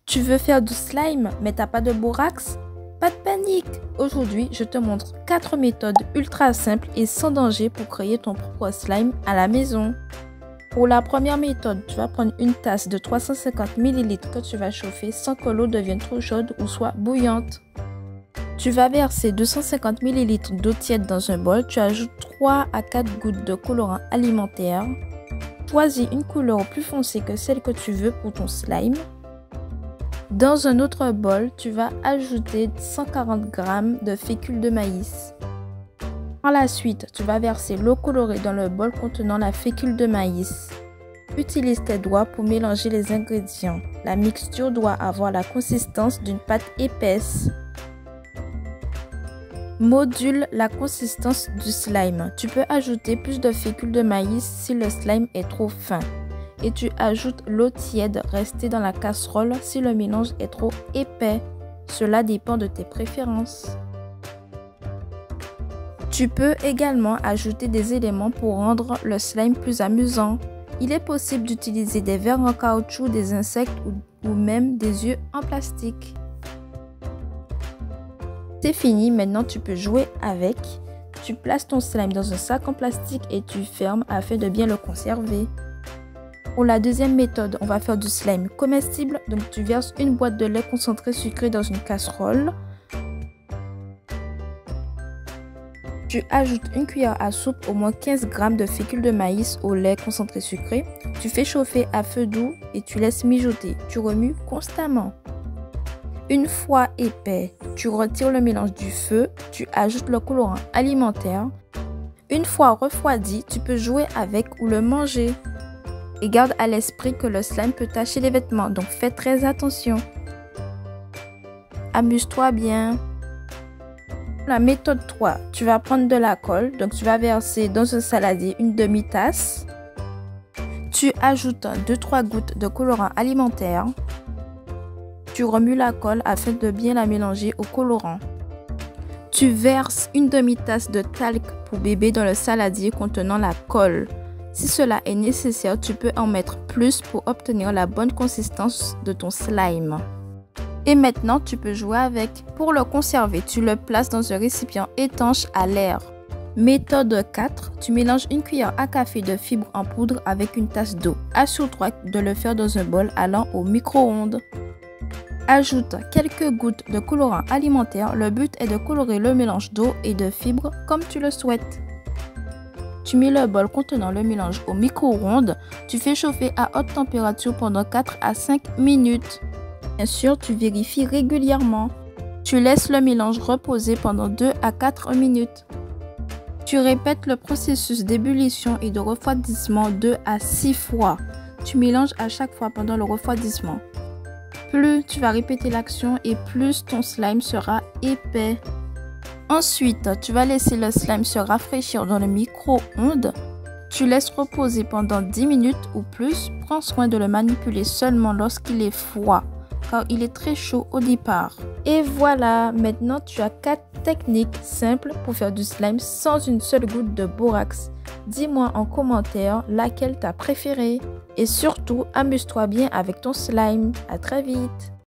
Tu veux faire du slime mais t'as pas de borax? Pas de panique! Aujourd'hui, je te montre 4 méthodes ultra simples et sans danger pour créer ton propre slime à la maison. Pour la première méthode, tu vas prendre une tasse de 350 ml que tu vas chauffer sans que l'eau devienne trop chaude ou soit bouillante. Tu vas verser 250 ml d'eau tiède dans un bol, tu ajoutes 3 à 4 gouttes de colorant alimentaire. Choisis une couleur plus foncée que celle que tu veux pour ton slime. Dans un autre bol, tu vas ajouter 140 g de fécule de maïs. Par la suite, tu vas verser l'eau colorée dans le bol contenant la fécule de maïs. Utilise tes doigts pour mélanger les ingrédients. La mixture doit avoir la consistance d'une pâte épaisse. Module la consistance du slime. Tu peux ajouter plus de fécule de maïs si le slime est trop fin. Et tu ajoutes l'eau tiède restée dans la casserole si le mélange est trop épais. Cela dépend de tes préférences. Tu peux également ajouter des éléments pour rendre le slime plus amusant. Il est possible d'utiliser des verres en caoutchouc, des insectes ou même des yeux en plastique. C'est fini, maintenant tu peux jouer avec. Tu places ton slime dans un sac en plastique et tu fermes afin de bien le conserver. Pour la deuxième méthode, on va faire du slime comestible. Donc tu verses une boîte de lait concentré sucré dans une casserole. Tu ajoutes une cuillère à soupe au moins 15 g de fécule de maïs au lait concentré sucré. Tu fais chauffer à feu doux et tu laisses mijoter. Tu remues constamment. Une fois épais, tu retires le mélange du feu. Tu ajoutes le colorant alimentaire. Une fois refroidi, tu peux jouer avec ou le manger. Et garde à l'esprit que le slime peut tacher les vêtements, donc fais très attention. Amuse-toi bien. La méthode 3, tu vas prendre de la colle, donc tu vas verser dans un saladier une demi-tasse. Tu ajoutes 2-3 gouttes de colorant alimentaire. Tu remues la colle afin de bien la mélanger au colorant. Tu verses une demi-tasse de talc pour bébé dans le saladier contenant la colle. Si cela est nécessaire, tu peux en mettre plus pour obtenir la bonne consistance de ton slime. Et maintenant, tu peux jouer avec. Pour le conserver, tu le places dans un récipient étanche à l'air. Méthode 4. Tu mélanges une cuillère à café de fibres en poudre avec une tasse d'eau. Assure-toi de le faire dans un bol allant au micro-ondes. Ajoute quelques gouttes de colorant alimentaire. Le but est de colorer le mélange d'eau et de fibres comme tu le souhaites. Tu mets le bol contenant le mélange au micro-ondes. Tu fais chauffer à haute température pendant 4 à 5 minutes. Bien sûr, tu vérifies régulièrement. Tu laisses le mélange reposer pendant 2 à 4 minutes. Tu répètes le processus d'ébullition et de refroidissement 2 à 6 fois. Tu mélanges à chaque fois pendant le refroidissement. Plus tu vas répéter l'action et plus ton slime sera épais. Ensuite, tu vas laisser le slime se rafraîchir dans le micro-ondes. Tu laisses reposer pendant 10 minutes ou plus. Prends soin de le manipuler seulement lorsqu'il est froid, car il est très chaud au départ. Et voilà, maintenant tu as 4 techniques simples pour faire du slime sans une seule goutte de borax. Dis-moi en commentaire laquelle t'as préférée. Et surtout, amuse-toi bien avec ton slime. À très vite!